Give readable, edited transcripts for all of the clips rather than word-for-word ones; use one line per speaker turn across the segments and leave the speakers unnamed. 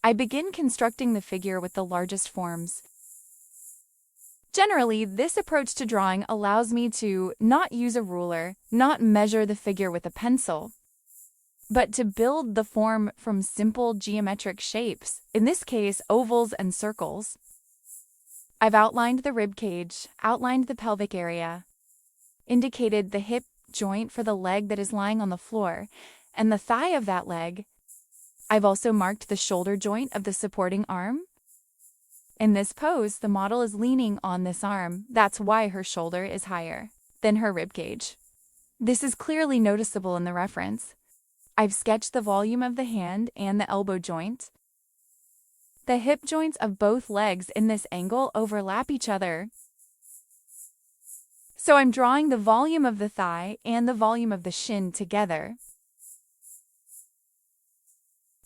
I begin constructing the figure with the largest forms. Generally, this approach to drawing allows me to not use a ruler, not measure the figure with a pencil, but to build the form from simple geometric shapes, in this case, ovals and circles. I've outlined the rib cage, outlined the pelvic area, indicated the hip joint for the leg that is lying on the floor, and the thigh of that leg. I've also marked the shoulder joint of the supporting arm. In this pose, the model is leaning on this arm. That's why her shoulder is higher than her rib cage. This is clearly noticeable in the reference. I've sketched the volume of the hand and the elbow joint. The hip joints of both legs in this angle overlap each other. So I'm drawing the volume of the thigh and the volume of the shin together.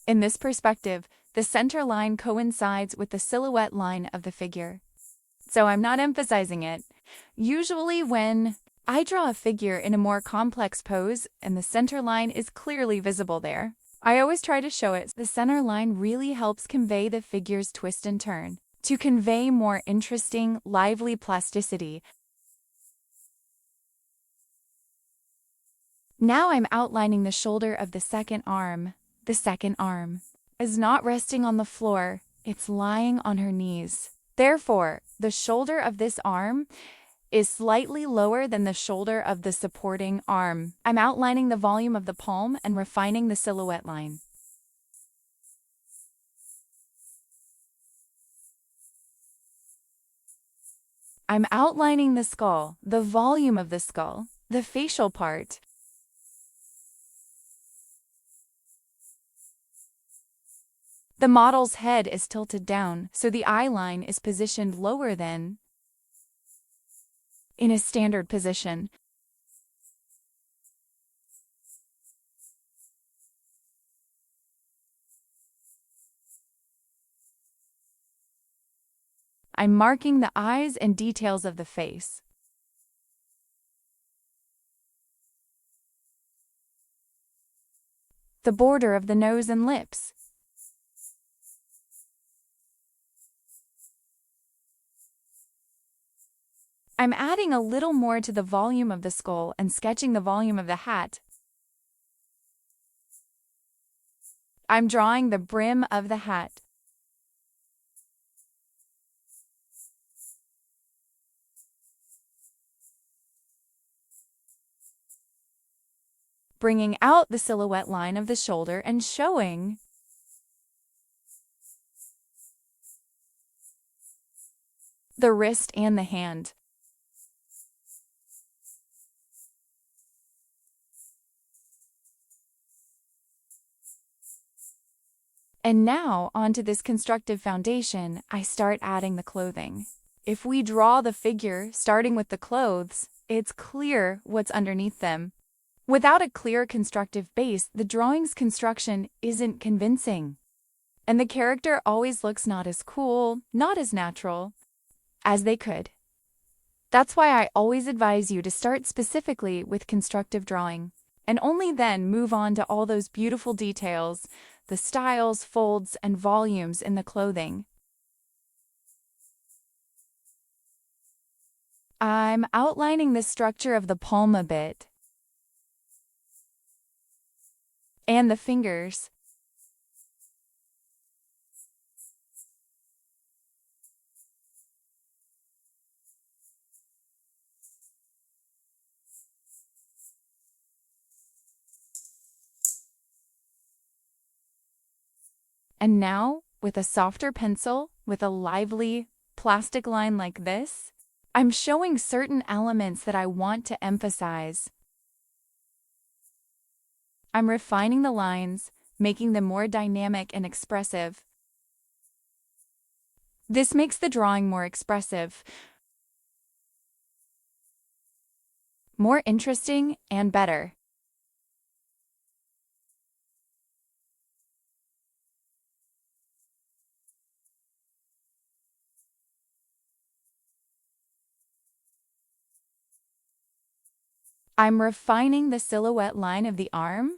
In this perspective, the center line coincides with the silhouette line of the figure. So I'm not emphasizing it. Usually when I draw a figure in a more complex pose and the center line is clearly visible there, I always try to show it. The center line really helps convey the figure's twist and turn, to convey more interesting, lively plasticity. Now I'm outlining the shoulder of the second arm. The second arm is not resting on the floor, it's lying on her knees. Therefore, the shoulder of this arm is slightly lower than the shoulder of the supporting arm. I'm outlining the volume of the palm and refining the silhouette line. I'm outlining the skull, the volume of the skull, the facial part. The model's head is tilted down, so the eye line is positioned lower than in a standard position. I'm marking the eyes and details of the face. The border of the nose and lips. I'm adding a little more to the volume of the skull and sketching the volume of the hat. I'm drawing the brim of the hat. Bringing out the silhouette line of the shoulder and showing the wrist and the hand. And now, onto this constructive foundation, I start adding the clothing. If we draw the figure starting with the clothes, it's clear what's underneath them. Without a clear constructive base, the drawing's construction isn't convincing. And the character always looks not as cool, not as natural as they could. That's why I always advise you to start specifically with constructive drawing, and only then move on to all those beautiful details, the styles, folds, and volumes in the clothing. I'm outlining the structure of the palm a bit, and the fingers. And now, with a softer pencil, with a lively plastic line like this, I'm showing certain elements that I want to emphasize. I'm refining the lines, making them more dynamic and expressive. This makes the drawing more expressive, more interesting, and better. I'm refining the silhouette line of the arm.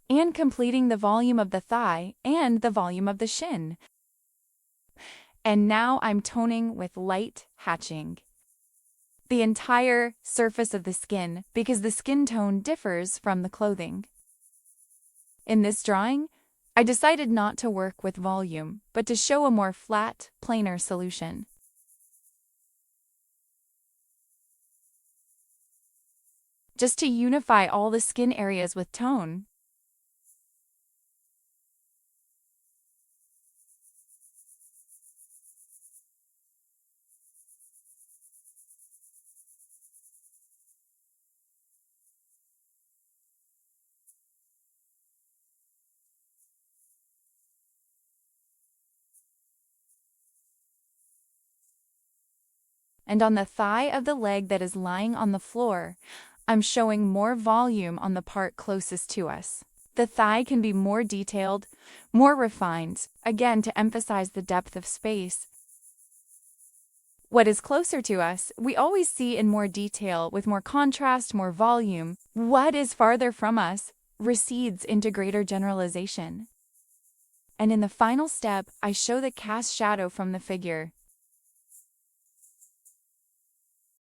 and completing the volume of the thigh and the volume of the shin. And now I'm toning with light hatching the entire surface of the skin because the skin tone differs from the clothing. In this drawing, I decided not to work with volume, but to show a more flat, planar solution. Just to unify all the skin areas with tone. And on the thigh of the leg that is lying on the floor, I'm showing more volume on the part closest to us. The thigh can be more detailed, more refined, again to emphasize the depth of space. What is closer to us, we always see in more detail with more contrast, more volume. What is farther from us recedes into greater generalization. And in the final step, I show the cast shadow from the figure.